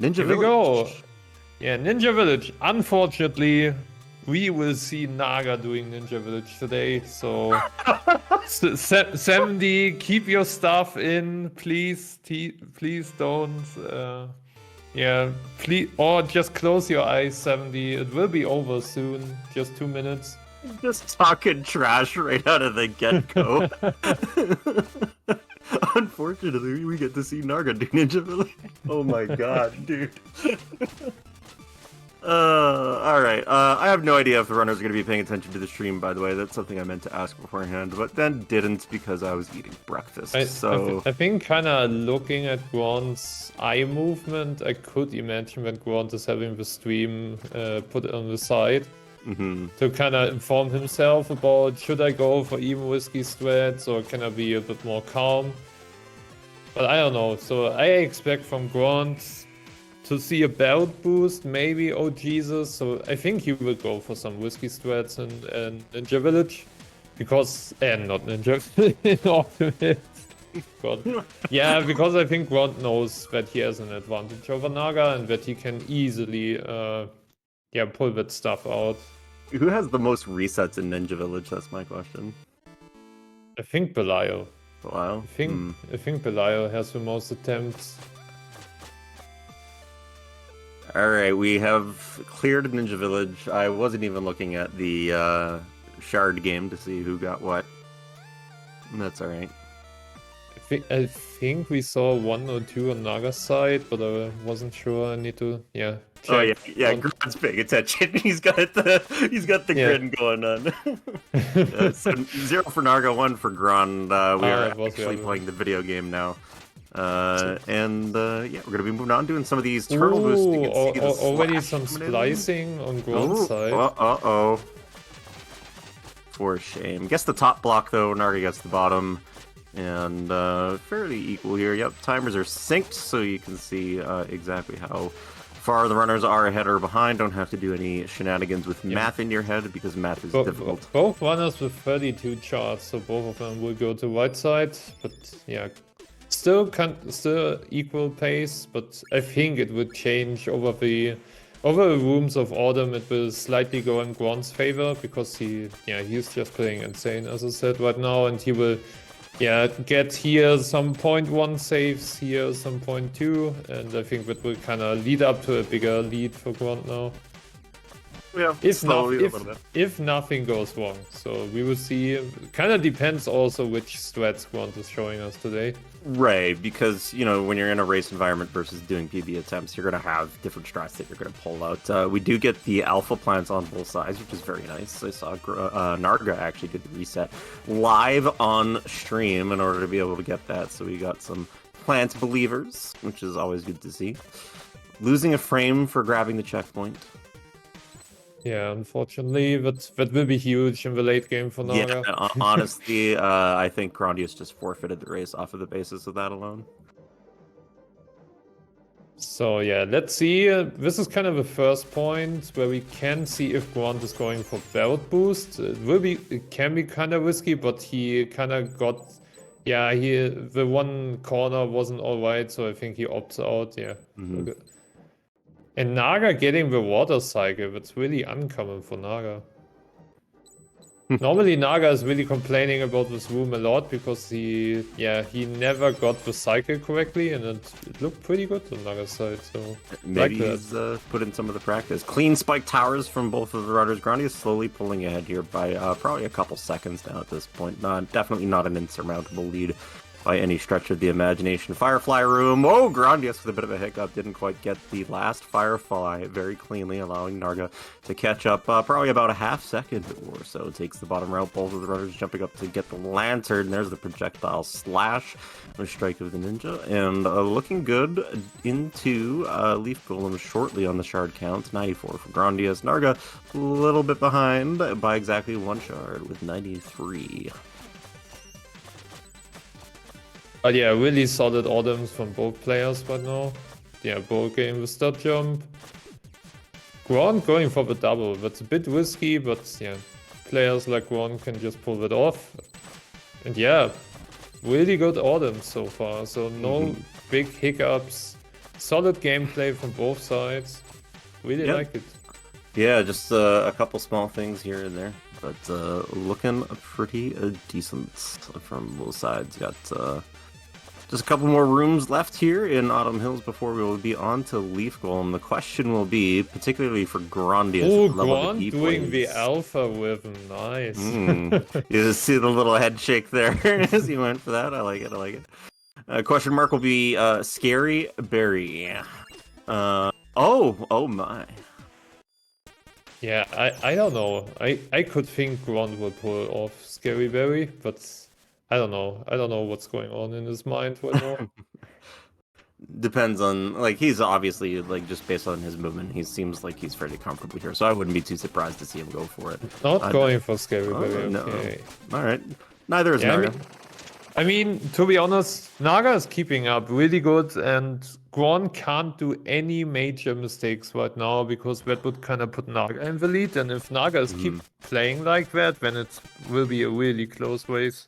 Ninja Here Village. we go. Yeah, Ninja Village. Unfortunately, we will see Naga doing Ninja Village today. So, 70, keep your stuff in, please. Please don't. Yeah, please, or just close your eyes, 70. It will be over soon. Just 2 minutes. Just talking trash right out of the get-go. Unfortunately, we get to see Narga do Ninja Village. Oh my god, dude. Alright. I have no idea if the runners are going to be paying attention to the stream, by the way. That's something I meant to ask beforehand, but then didn't because I was eating breakfast. I think kind of looking at Grant's eye movement, I could imagine that Grant is having the stream put on the side. To kind of inform himself about, should I go for even risky strats or can I be a bit more calm? But I don't know. So I expect from Grant to see a belt boost, maybe, oh Jesus. So I think he will go for some risky strats and Ninja Village. Because, not Ninja, Ultimate. God. Yeah, because I think Grant knows that he has an advantage over Naga and that he can easily pull that stuff out. Who has the most resets in Ninja Village? That's my question. I think Belial. Belial? I think Belial has the most attempts. Alright, we have cleared Ninja Village. I wasn't even looking at the shard game to see who got what. That's alright. I think we saw 1 or 2 on Naga's side, but I wasn't sure. I need to, check. Oh yeah. Grant's paying attention. He's got the grin going on. So 0 for Narga, 1 for Grant. We are actually playing the video game now. We're gonna be moving on doing some of these turtle boosts. Already some splicing on Grant's side. For shame. Guess the top block though. Narga gets the bottom. And fairly equal here. Yep, timers are synced, so you can see exactly how far the runners are ahead or behind. Don't have to do any shenanigans with math in your head, because math is difficult. Both runners with 32 charts, so both of them will go to right side. But yeah, still equal pace, but I think it would change over the rooms of autumn. It will slightly go in Grant's favor, because he's just playing insane, as I said, right now, and he will get here some 0.1 saves, here some 0.2, and I think that will kind of lead up to a bigger lead for Grant now. Yeah, if nothing goes wrong. So we will see. Kind of depends also which strats Grant is showing us today. Right, because, when you're in a race environment versus doing PB attempts, you're going to have different strats that you're going to pull out. We do get the alpha plants on both sides, which is very nice. I saw Narga actually did the reset live on stream in order to be able to get that. So we got some plant believers, which is always good to see. Losing a frame for grabbing the checkpoint. Yeah, unfortunately, that will be huge in the late game for Naga. Yeah, honestly, I think Grondious just forfeited the race off of the basis of that alone. So yeah, let's see. This is kind of the first point where we can see if Grant is going for belt boost. It can be kind of risky, but he kind of got... Yeah, the one corner wasn't alright, so I think he opts out, yeah. Okay. And Naga getting the water cycle, that's really uncommon for Naga. Normally Naga is really complaining about this room a lot, because he never got the cycle correctly, and it looked pretty good on Naga's side, so... Maybe he's put in some of the practice. Clean spike towers from both of the runners. Grondious slowly pulling ahead here by probably a couple seconds now at this point. Definitely not an insurmountable lead by any stretch of the imagination. Firefly room. Oh, Grondious with a bit of a hiccup. Didn't quite get the last Firefly very cleanly, allowing Narga to catch up probably about a half second or so. Takes the bottom route. Both of the runners jumping up to get the lantern. There's the projectile slash. No strike of the ninja. And looking good into Leaf Golem shortly on the shard count. 94 for Grondious. Narga a little bit behind by exactly 1 shard with 93. But yeah, really solid autumns from both players right now. Yeah, both game with stud jump. Grant going for the double. That's a bit risky, but yeah, players like Grant can just pull it off. And yeah, really good autumn so far. So no big hiccups. solid gameplay from both sides. Really like it. Yeah, just a couple small things here and there, but looking pretty decent from both sides. Got just a couple more rooms left here in Autumn Hills before we will be on to Leaf Golem. The question will be, particularly for Grondious, oh, Grond doing the alpha with him. Nice. You just see the little head shake there as he went for that. I like it. I like it. Question mark will be Scary Berry. Oh my. Yeah, I don't know. I could think Grond will pull off Scary Berry, but I don't know. I don't know what's going on in his mind right now. Depends on, like, he's obviously, like, just based on his movement, he seems like he's fairly comfortable here, so I wouldn't be too surprised to see him go for it. Not going for Scary Berry, no. okay. Alright. Neither is Narga. I mean, to be honest, Naga is keeping up really good, and Grond can't do any major mistakes right now, because that would kind of put Naga in the lead, and if Naga is keep playing like that, then it will be a really close race.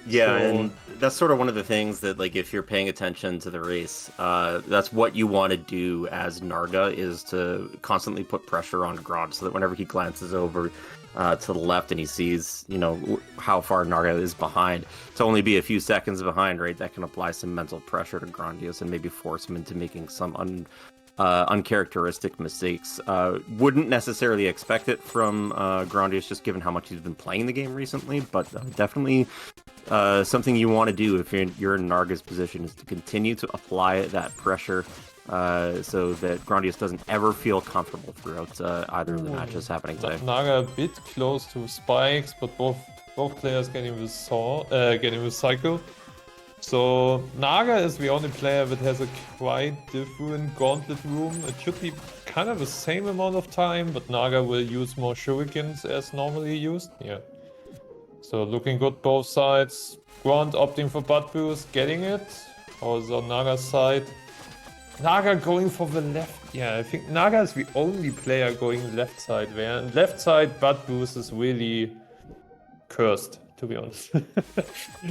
Yeah, and that's sort of one of the things that, like, if you're paying attention to the race, that's what you want to do as Narga, is to constantly put pressure on Grond, so that whenever he glances over to the left and he sees, you know, how far Narga is behind, to only be a few seconds behind, right, that can apply some mental pressure to Grondious and maybe force him into making some uncharacteristic mistakes. Wouldn't necessarily expect it from Grondious, just given how much he's been playing the game recently, but definitely something you want to do if you're in Narga's position, is to continue to apply that pressure so that Grondious doesn't ever feel comfortable throughout either of the matches happening today. Naga a bit close to spikes, but both players getting with cycle. So Naga is the only player that has a quite different gauntlet room. It should be kind of the same amount of time, but Naga will use more shurikens as normally used. Yeah. So looking good both sides. Grond opting for butt boost, getting it. Also on Naga's side. Naga going for the left. Yeah, I think Naga is the only player going left side there. And left side butt boost is really cursed, to be honest.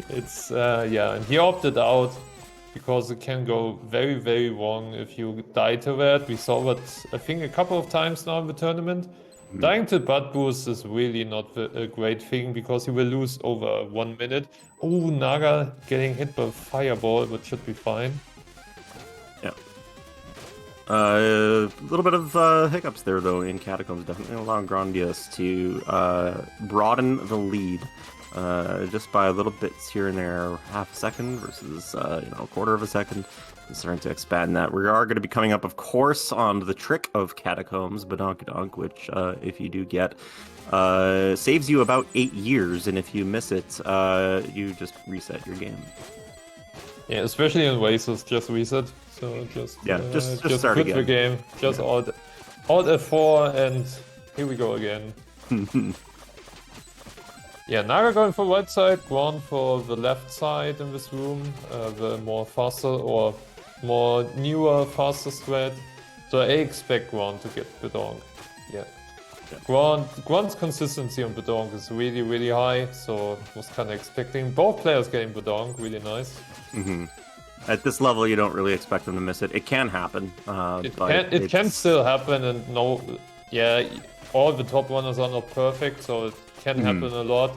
It's, yeah, and he opted out because it can go very, very wrong if you die to that. We saw that, I think, a couple of times now in the tournament. Dying to butt boost is really not a great thing, because he will lose over 1 minute. Oh, Naga getting hit by a fireball, but should be fine. Yeah. A little bit of hiccups there, though, in Catacombs, definitely allowing Grondious to broaden the lead just by little bits here and there, half a second versus a quarter of a second. It's starting to expand that. We are going to be coming up, of course, on the trick of Catacombs, Badonkadonk, which, if you do get, saves you about 8 years, and if you miss it, you just reset your game. Yeah, especially in races, just reset. So just start quit again. The game, just alt F4, and here we go again. Yeah, Naga going for right side, Grond for the left side in this room, the more faster or more newer, faster strat. So I expect Grond to get Bedonk. Yeah. Grond's consistency on Bedonk is really, really high, so I was kind of expecting both players getting Bedonk, really nice. At this level, you don't really expect them to miss it. It can happen. It can still happen, and all the top runners are not perfect, so it can happen a lot.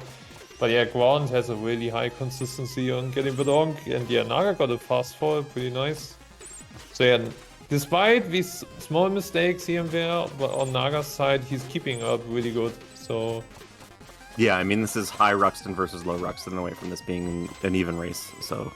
But yeah, Grond has a really high consistency on getting Bedonk, and yeah, Naga got a fast fall, pretty nice. So yeah, despite these small mistakes here and there, but on Naga's side, he's keeping up really good. So yeah, I mean, this is high Ruxton versus low Ruxton, away from this being an even race. So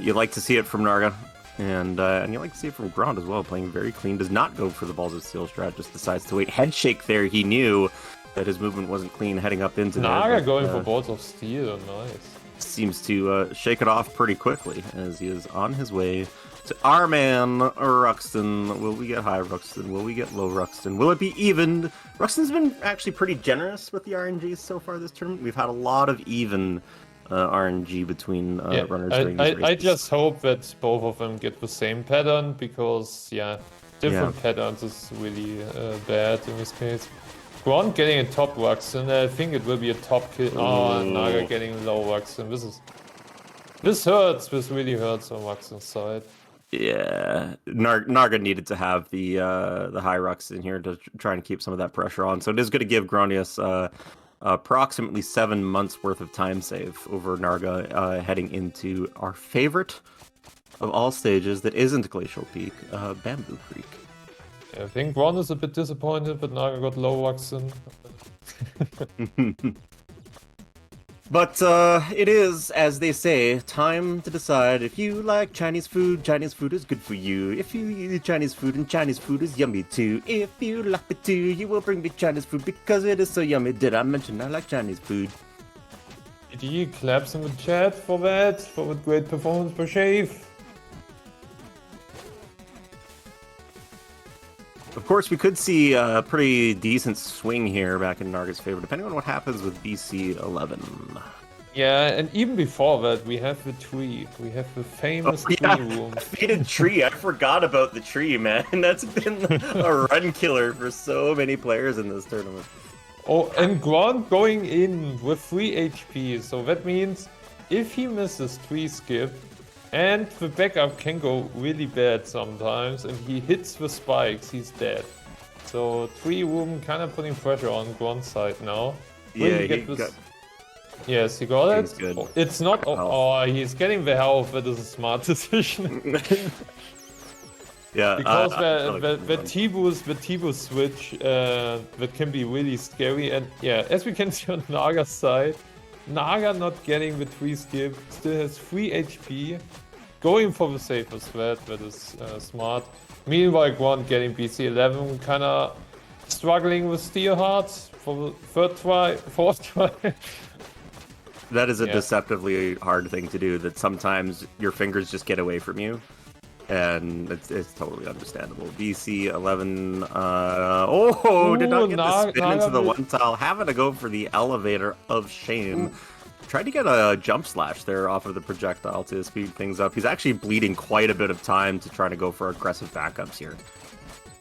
you like to see it from Narga, and you like to see it from Grond as well, playing very clean. Does not go for the Balls of Steel strat, just decides to wait. Head shake there. He knew that his movement wasn't clean heading up into Naga going for Balls of Steel, nice. Seems to shake it off pretty quickly, as he is on his way to our man, Ruxton. Will we get high Ruxton? Will we get low Ruxton? Will it be even? Ruxton's been actually pretty generous with the RNGs so far this tournament. We've had a lot of even RNG between runners during these races. I just hope that both of them get the same pattern, because, different patterns is really bad in this case. Grond getting a top Ruxton, I think it will be a top kill. Oh, Naga getting low Ruxton. This hurts. This really hurts on Ruxton's side. Yeah, Narga needed to have the high rucks in here to try and keep some of that pressure on. So it is going to give Grondious approximately 7 months worth of time save over Narga heading into our favorite of all stages that isn't Glacial Peak, Bamboo Creek. Yeah, I think Ron is a bit disappointed, but Naga got low Waxen. But it is, as they say, time to decide if you like Chinese food is good for you. If you eat Chinese food, and Chinese food is yummy too. If you like it too, you will bring me Chinese food because it is so yummy. Did I mention I like Chinese food? GG claps in the chat for that, for that great performance by Shave. Of course, we could see a pretty decent swing here back in Narga's favor, depending on what happens with BC11. Yeah, and even before that, we have the tree. We have the famous tree room. A faded tree. I forgot about the tree, man. That's been a run killer for so many players in this tournament. Oh, and Grant going in with 3 HP, so that means if he misses tree skip, and the backup can go really bad sometimes, and he hits the spikes, he's dead. So tree room kind of putting pressure on Grant's side now. Yeah, he got... Yes, he got it. Good. Oh, it's not. Oh, he's getting the health. That is a smart decision. Yeah, because the T-boost switch that can be really scary. And yeah, as we can see on Naga's side, Naga not getting the tree skip, still has 3 HP, going for the safest threat. That is smart. Meanwhile, Grant getting BC11, kind of struggling with Steel Hearts for the 4th try. That is a deceptively hard thing to do, that sometimes your fingers just get away from you. And it's totally understandable. BC11, did not get the spin into the one tile. Having to go for the elevator of shame. Tried to get a jump slash there off of the projectile to speed things up. He's actually bleeding quite a bit of time to try to go for aggressive backups here.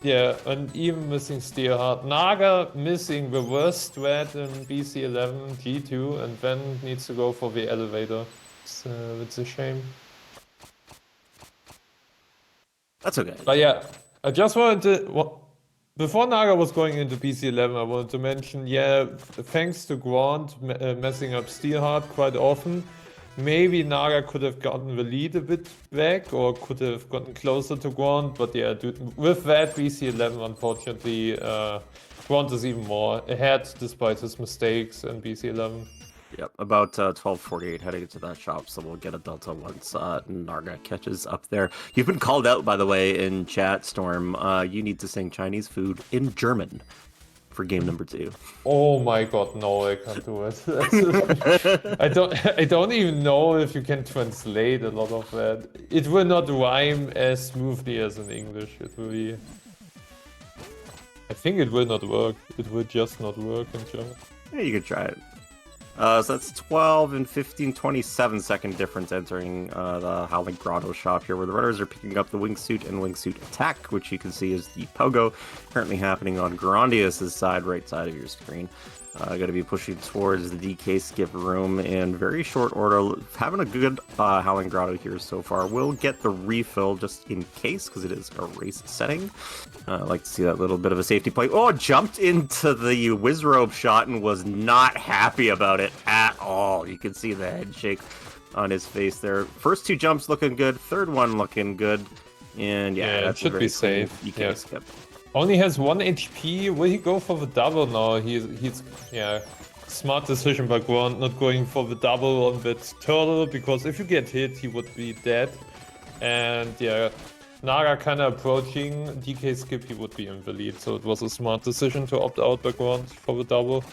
Yeah, and even missing Steelheart. Naga missing the worst strat in BC11, G2, and then needs to go for the elevator. It's a shame. That's okay. But yeah, I just wanted to... Before Naga was going into BC11, I wanted to mention, yeah, thanks to Grant messing up Steelheart quite often, maybe Naga could have gotten the lead a bit back, or could have gotten closer to Grant, but yeah, with that BC11, unfortunately, Grant is even more ahead despite his mistakes in BC11. Yep, about 12:48 heading into that shop, so we'll get a delta once Narga catches up there. You've been called out, by the way, in chat, Storm. You need to sing Chinese food in German for game number 2. Oh my god, no, I can't do it. I don't even know if you can translate a lot of that. It will not rhyme as smoothly as in English. It will be... I think it will not work. It will just not work in German. Yeah, you could try it. So that's 12 and 15, 27-second difference entering the Howling Grotto shop here, where the runners are picking up the wingsuit and wingsuit attack, which you can see is the pogo currently happening on Grondious' side, right side of your screen. Going to be pushing towards the DK skip room in very short order. Having a good Howling Grotto here so far. We'll get the refill just in case, because it is a race setting. I'd like to see that little bit of a safety play. Oh, jumped into the Wizrobe shot and was not happy about it at all. You can see the head shake on his face there. First 2 jumps looking good. Third one looking good. And yeah, that should be safe. DK skip. Only has 1 HP. Will he go for the double now? He's yeah, smart decision by Grant not going for the double on that turtle, because if you get hit, he would be dead. And yeah, Naga kind of approaching DK skip, he would be in the lead. So it was a smart decision to opt out by Grant for the double.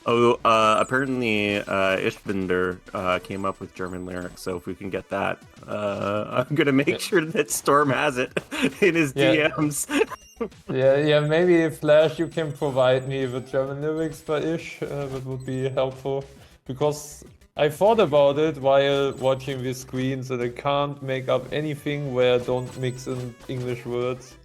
Oh, apparently Ishbender came up with German lyrics, so if we can get that, I'm gonna make sure that Storm has it in his DMs. yeah, maybe Flash, you can provide me with German lyrics for Ish, that would be helpful, because I thought about it while watching these screens, and I can't make up anything where I don't mix in English words.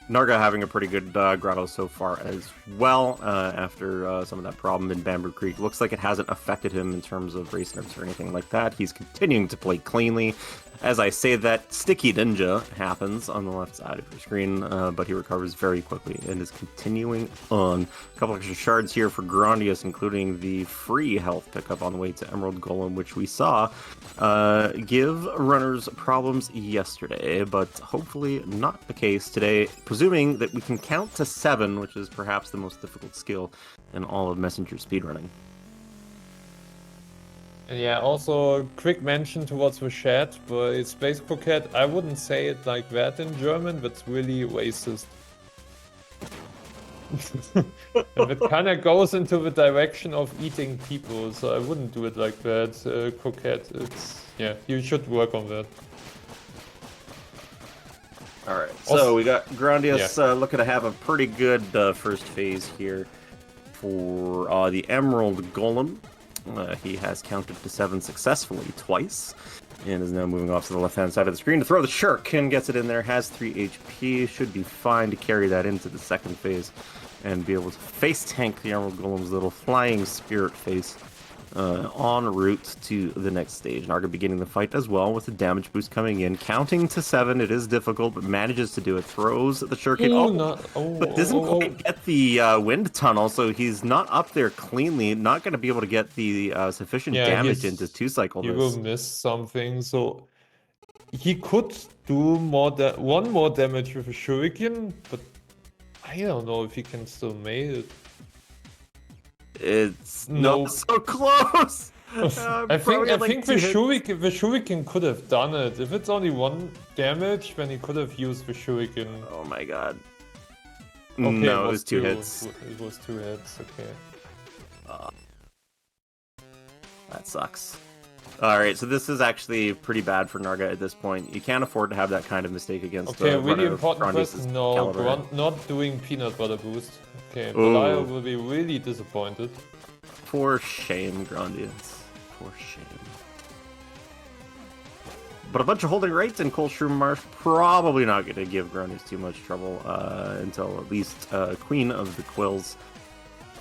Narga having a pretty good grotto so far as well after some of that problem in Bamboo Creek. Looks like it hasn't affected him in terms of race nerves or anything like that. He's continuing to play cleanly. As I say that, Sticky Ninja happens on the left side of your screen, but he recovers very quickly and is continuing on. A couple extra shards here for Grondious, including the free health pickup on the way to Emerald Golem, which we saw give runners problems yesterday, but hopefully not the case today, presuming that we can count to 7, which is perhaps the most difficult skill in all of Messenger speedrunning. And yeah, also a quick mention towards the chat, but it's Space Croquette. I wouldn't say it like that in German, but it's really racist. And it kind of goes into the direction of eating people, so I wouldn't do it like that, Croquette. It's, yeah, you should work on that. Alright, so we got Grondious looking to have a pretty good first phase here for the Emerald Golem. He has counted to 7 successfully twice, and is now moving off to the left-hand side of the screen to throw the Shuriken, gets it in there, has 3 HP, should be fine to carry that into the second phase, and be able to face tank the Emerald Golem's little flying spirit face en route to the next stage. Narga beginning the fight as well with the damage boost coming in, counting to 7. It is difficult, but manages to do it. Throws the Shuriken, but doesn't quite get the wind tunnel, so he's not up there cleanly. Not going to be able to get the sufficient damage into 2-cycle. He will miss something, so he could do one more damage with a Shuriken, but I don't know if he can still make it. It's not so close. I think the Shuriken could have done it. If it's only 1 damage, then he could have used the Shuriken. Oh my god. Okay, no, it was 2 hits. It was 2 hits, okay. That sucks. Alright, so this is actually pretty bad for Narga at this point. You can't afford to have that kind of mistake against the really important question. No, not doing peanut butter boost. Okay, Belial will be really disappointed. For shame, Grondious. For shame. But a bunch of holding rights and Cold Shroom Marsh probably not going to give Grondious too much trouble until at least Queen of the Quills.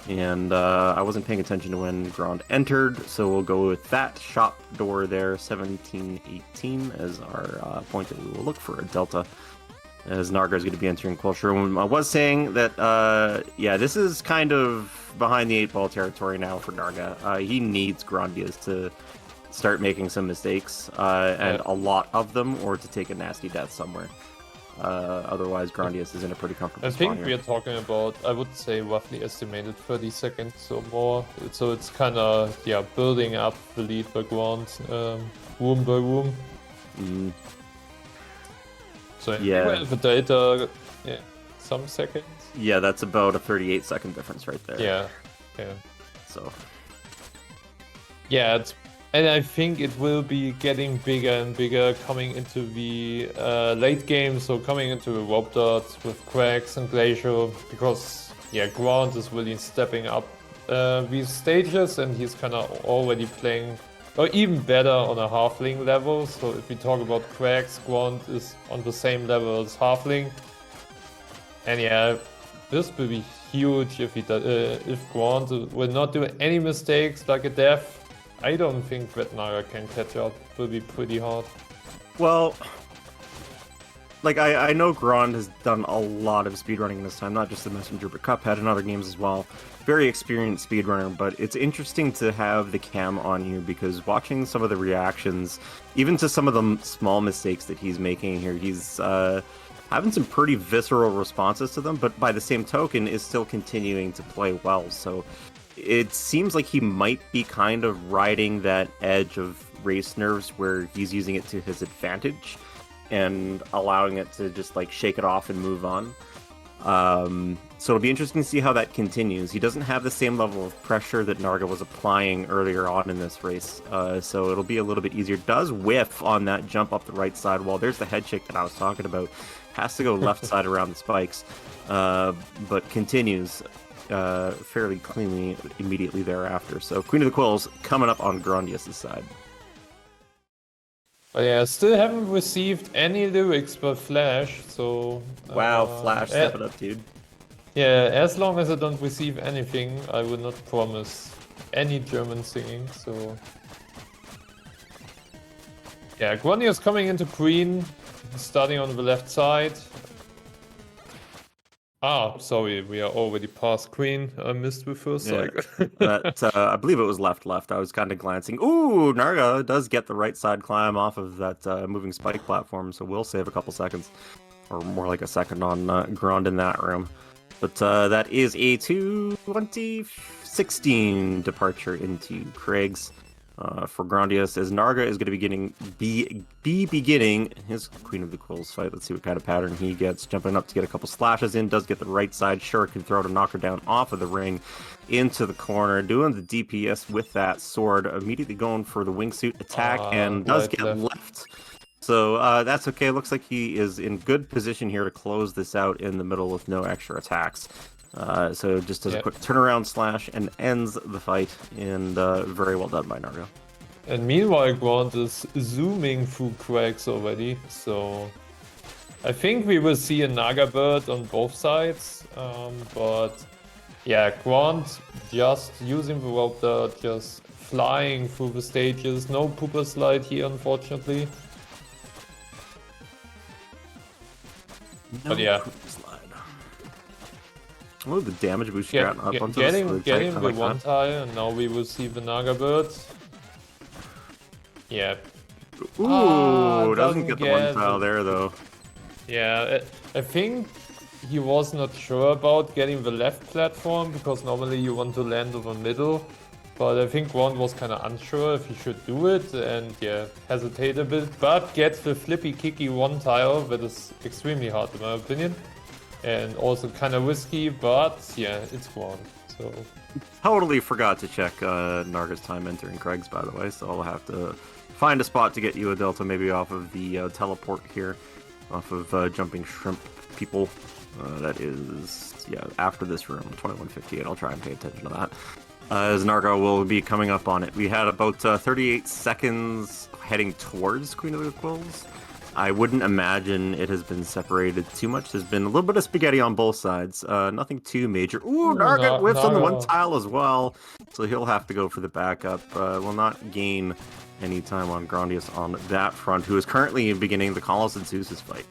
And I wasn't paying attention to when Grond entered, so we'll go with that shop door there, 1718, as our point that we will look for a delta, as Narga is going to be entering Culture Room. I was saying that, yeah, this is kind of behind the 8-ball territory now for Narga. He needs Grondious to start making some mistakes, and a lot of them, or to take a nasty death somewhere. Otherwise, Grondious is in a pretty comfortable spot. I think we are talking about, I would say, roughly estimated 30 seconds or more. So it's kind of, yeah, building up the lead by Grand, room by room. So yeah, the data, yeah, some seconds. Yeah, that's about a 38-second difference right there. Yeah. So. Yeah, and I think it will be getting bigger and bigger coming into the late game, so coming into the Rob Dots with Cracks and Glacier, because, yeah, Grant is really stepping up these stages, and he's kind of already playing, or even better on a Halfling level. So if we talk about Cracks, Grant is on the same level as Halfling. And yeah, this will be huge if Grant will not do any mistakes like a death. I don't think that Naga can catch up. It will be pretty hard. Well, like, I know Grand has done a lot of speedrunning this time, not just the Messenger, but Cuphead and other games as well. Very experienced speedrunner, but it's interesting to have the cam on here, because watching some of the reactions, even to some of the small mistakes that he's making here, he's having some pretty visceral responses to them, but by the same token is still continuing to play well, so it seems like he might be kind of riding that edge of race nerves where he's using it to his advantage and allowing it to just like shake it off and move on. So it'll be interesting to see how that continues. He doesn't have the same level of pressure that Narga was applying earlier on in this race, so it'll be a little bit easier. Does whiff on that jump up the right side wall. There's the head shake that I was talking about. Has to go left side around the spikes, but continues fairly cleanly immediately thereafter. So Queen of the Quills coming up on Grondious' side. But yeah, still haven't received any lyrics by Flash, so... Wow, Flash, step it up, dude. Yeah, as long as I don't receive anything, I will not promise any German singing, so... Yeah, Grondious coming into green, starting on the left side. Ah, sorry, we are already past green. I missed the first cycle. I believe it was left. I was kind of glancing. Ooh, Narga does get the right side climb off of that moving spike platform, so we'll save a couple seconds, or more like a second on Grond in that room. But that is a 2016 departure into Craig's. For Grondious, as Narga is going to be beginning his Queen of the Quills fight. Let's see what kind of pattern he gets. Jumping up to get a couple slashes in, does get the right side shuriken throw to knock her down off of the ring into the corner, doing the DPS with that sword, immediately going for the wingsuit attack, and does get left. So that's okay. Looks like he is in good position here to close this out in the middle with no extra attacks. So just does a quick turnaround slash and ends the fight, and very well done by Narga. And meanwhile, Grond is zooming through cracks already, so I think we will see a Naga bird on both sides. But yeah, Grond just using the rope dart, just flying through the stages. No pooper slide here, unfortunately. But yeah. Oh, the damage boost getting the one tile, and now we will see the Naga bird. Yeah. Ooh, doesn't get the one tile there though. Yeah, I think he was not sure about getting the left platform, because normally you want to land over middle. But I think Grond was kind of unsure if he should do it, and yeah, hesitated a bit, but gets the flippy kicky one tile that is extremely hard in my opinion. And also kind of risky, but yeah, it's Grond. So totally forgot to check Narga's time entering Craig's, by the way. So I'll have to find a spot to get you a delta, maybe off of the teleport here, off of jumping shrimp people. That is after this room, 2158. I'll try and pay attention to that. As Narga will be coming up on it. We had about 38 seconds heading towards Queen of the Quills. I wouldn't imagine it has been separated too much. There's been a little bit of spaghetti on both sides. Nothing too major. Ooh, Narga whiffs on the one tile as well. So he'll have to go for the backup. Will not gain any time on Grondious on that front, who is currently beginning the Colossus and Zeus's fight.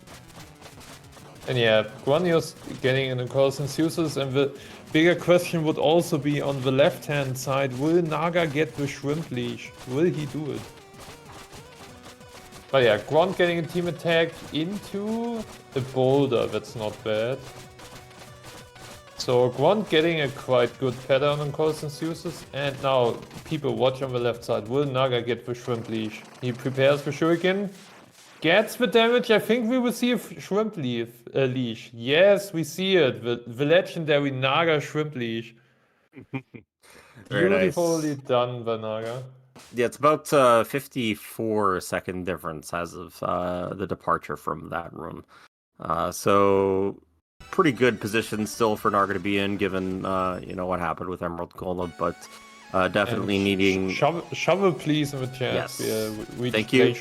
And yeah, Grondious getting in the Colossus and Zeus's, and the bigger question would also be on the left-hand side, will Naga get the shrimp leash? Will he do it? But yeah, Grond getting a team attack into a boulder, that's not bad. So Grond getting a quite good pattern on Colossus and Zeus's, and now people watch on the left side. Will Naga get the shrimp leash? He prepares the shuriken, gets the damage. I think we will see a shrimp leash. Yes, we see it. The legendary Naga shrimp leash. Beautifully done by Naga. Yeah, it's about 54-second difference as of the departure from that room. So pretty good position still for Narga to be in, given what happened with Emerald Golem, but definitely needing shovel please in the chat. Yes, thank you.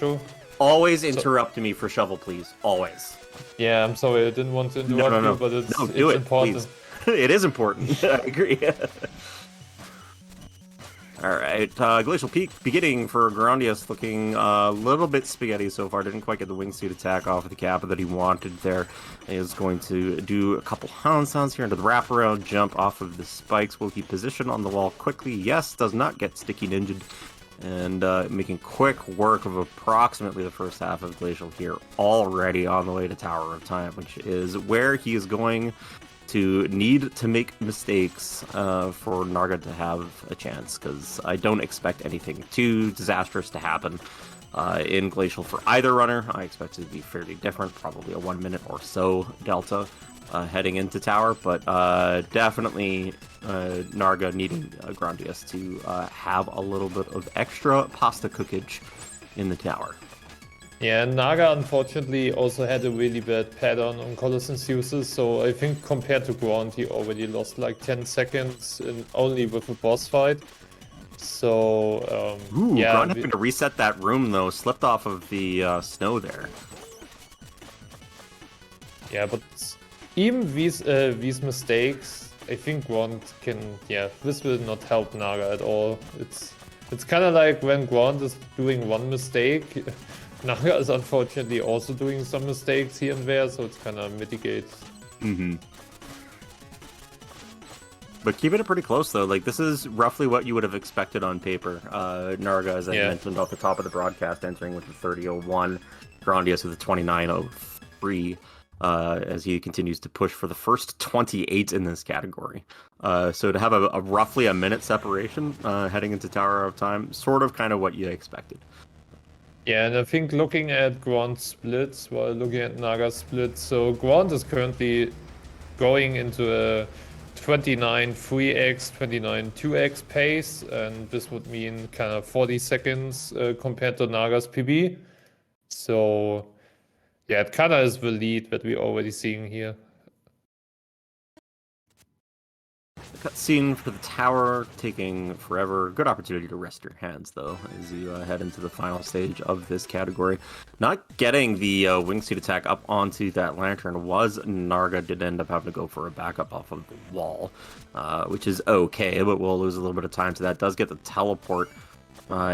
Always interrupt me for shovel, please. Always. Yeah, I'm sorry. I didn't want to interrupt you, but it's important. Please. It is important. I agree. Alright, Glacial Peak beginning for Grondious, looking a little bit spaghetti so far. Didn't quite get the wingsuit attack off of the Kappa that he wanted there. He is going to do a couple hound sounds here into the wraparound jump off of the spikes. Will he position on the wall quickly? Yes, does not get sticky ninja'd. And making quick work of approximately the first half of Glacial here, already on the way to Tower of Time, which is where he is going to need to make mistakes for Narga to have a chance, because I don't expect anything too disastrous to happen in Glacial for either runner. I expect it to be fairly different, probably a 1 minute or so delta heading into Tower, but definitely Narga needing Grondious to have a little bit of extra pasta cookage in the Tower. Yeah, Naga unfortunately also had a really bad pattern on Colossus and Zeus's, so I think compared to Grond he already lost like 10 seconds only with a boss fight. So, Ooh, yeah. Gron having to reset that room, though. Slipped off of the snow there. Yeah, but even these mistakes, I think Grond can, yeah, this will not help Naga at all. It's kind of like when Grond is doing one mistake, Naga is unfortunately also doing some mistakes here and there, so it's kind of mitigates. Mm-hmm. But keeping it pretty close, though. Like, this is roughly what you would have expected on paper. Narga, as I mentioned off the top of the broadcast, entering with the 30.01. Grondious with the 29.03. As he continues to push for the first 28 in this category. So to have a roughly a minute separation heading into Tower of Time, sort of kind of what you expected. Yeah, and I think looking at Grond's splits while looking at Naga's splits, so Grond is currently going into a 29 3x, 29 2x pace, and this would mean kind of 40 seconds compared to Naga's PB. So yeah, it kind of is the lead that we're already seeing here. The cutscene for the tower taking forever. Good opportunity to rest your hands, though, as you head into the final stage of this category. Not getting the wingsuit attack up onto that lantern was Narga. Did end up having to go for a backup off of the wall, which is okay, but we'll lose a little bit of time to that. Does get the teleport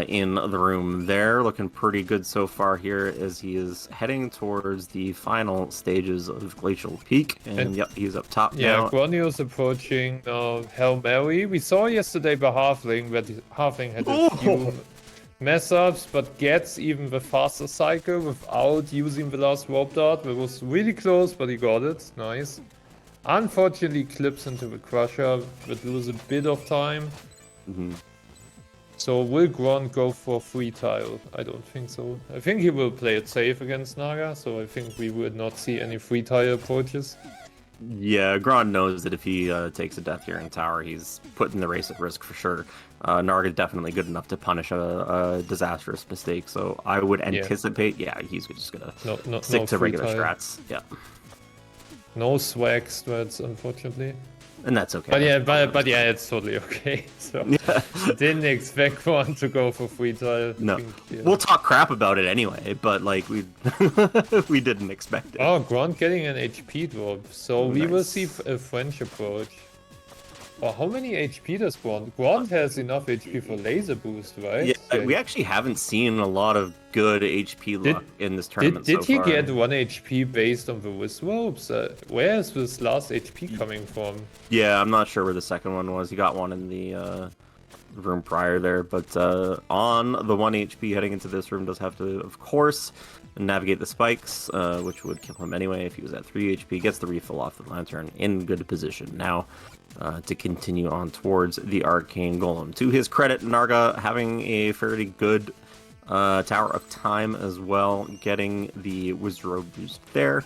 in the room there. Looking pretty good so far here as he is heading towards the final stages of Glacial Peak. And yep, he's up top now. Yeah, Grondious approaching Hail Mary. We saw yesterday by Halfling that Halfling had a few mess-ups, but gets even the faster cycle without using the last warp dart. It was really close, but he got it. Nice. Unfortunately, clips into the Crusher, but lose a bit of time. Mm-hmm. So will Grond go for free tile? I don't think so. I think he will play it safe against Naga, so I think we will not see any free tile approaches. Yeah, Gron knows that if he takes a death here in tower, he's putting the race at risk for sure. Narga is definitely good enough to punish a disastrous mistake, so I would anticipate, he's just gonna stick to regular strats. Yeah. No swag strats, unfortunately. And that's okay. But yeah, it's totally okay. So didn't expect one to go for free tile. No, we'll talk crap about it anyway. But like we we didn't expect it. Oh, Grond getting an HP drop. So we will see a French approach. Oh, how many HP does Grond? Grond has enough HP for laser boost, right? Yeah, we actually haven't seen a lot of good HP luck in this tournament Did so he far. get 1 HP based on the wisp? Where is this last HP coming from? Yeah, I'm not sure where the second one was. He got one in the room prior there, but on the 1 HP heading into this room does have to, of course, navigate the spikes, which would kill him anyway if he was at 3 HP. Gets the refill off the lantern in good position now. To continue on towards the Arcane Golem. To his credit, Narga having a fairly good Tower of Time as well, getting the Wizard boost there,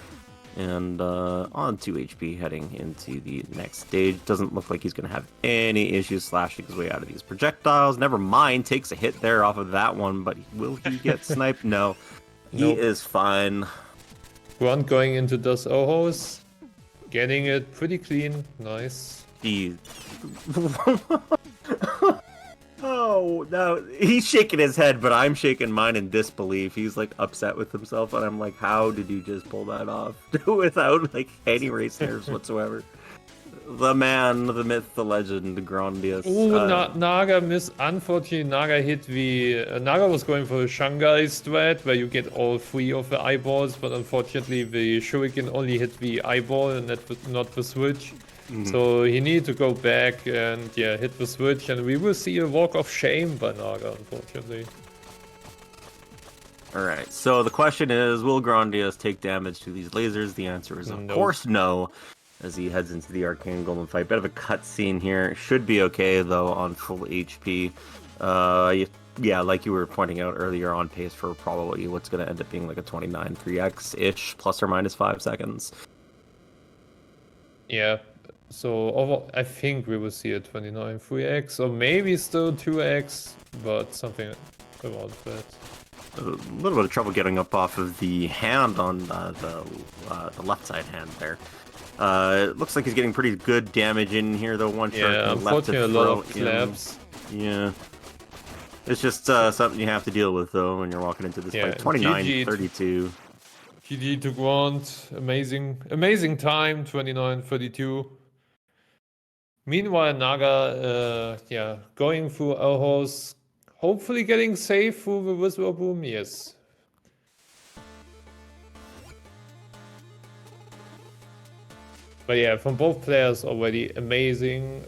and on 2 HP heading into the next stage. Doesn't look like he's going to have any issues slashing his way out of these projectiles. Never mind, takes a hit there off of that one, but will he get sniped? No, he is fine. Grond going into Dos Ojos, getting it pretty clean, nice. Oh, no, he's shaking his head, but I'm shaking mine in disbelief. He's like upset with himself, and I'm like, how did you just pull that off without like any race nerves whatsoever? The man, the myth, the legend, Grondious. Naga missed. Unfortunately, Naga hit the... Naga was going for the Shanghai strat, where you get all 3 of the eyeballs, but unfortunately the Shuriken only hit the eyeball and not the switch. Mm-hmm. So he needed to go back and hit the switch, and we will see a walk of shame by Naga, unfortunately. Alright, so the question is, will Grondious take damage to these lasers? The answer is of course no, as he heads into the Arcane Golem fight. Bit of a cutscene here. Should be okay, though, on full HP. Yeah, like you were pointing out earlier, on pace for probably what's going to end up being like a 29 3x-ish, plus or minus 5 seconds. Yeah. So I think we will see a 29 3x, or maybe still 2x, but something about that. A little bit of trouble getting up off of the hand on the left side hand there. It looks like he's getting pretty good damage in here, though. One shot left to throw. A lot of claps. Yeah. It's just something you have to deal with, though, when you're walking into this fight. 29-32. GG to Grond. Amazing time, 29-32. Meanwhile, Naga, going through our house, hopefully getting safe through the Whisper Boom, yes. But yeah, from both players already amazing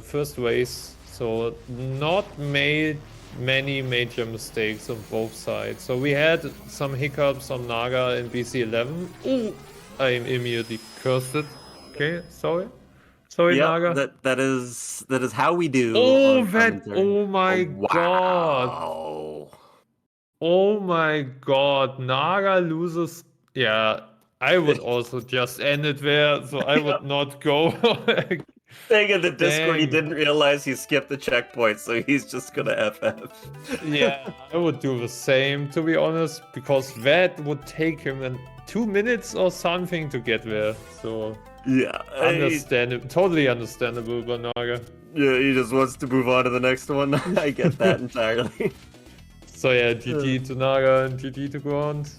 first race. So not made many major mistakes on both sides. So we had some hiccups on Naga in BC11. Ooh, I immediately cursed it. Okay, sorry. Sorry, Naga. That is how we do. Oh, oh my god. Oh my god. Naga loses. Yeah, I would also just end it there, so I would not go. Dang in the Discord, he didn't realize he skipped the checkpoint, so he's just gonna FF. Yeah, I would do the same, to be honest, because that would take him in 2 minutes or something to get there. So yeah, totally understandable by Naga. Yeah, he just wants to move on to the next one. I get that entirely. So yeah, GG to Naga and GG to Grond.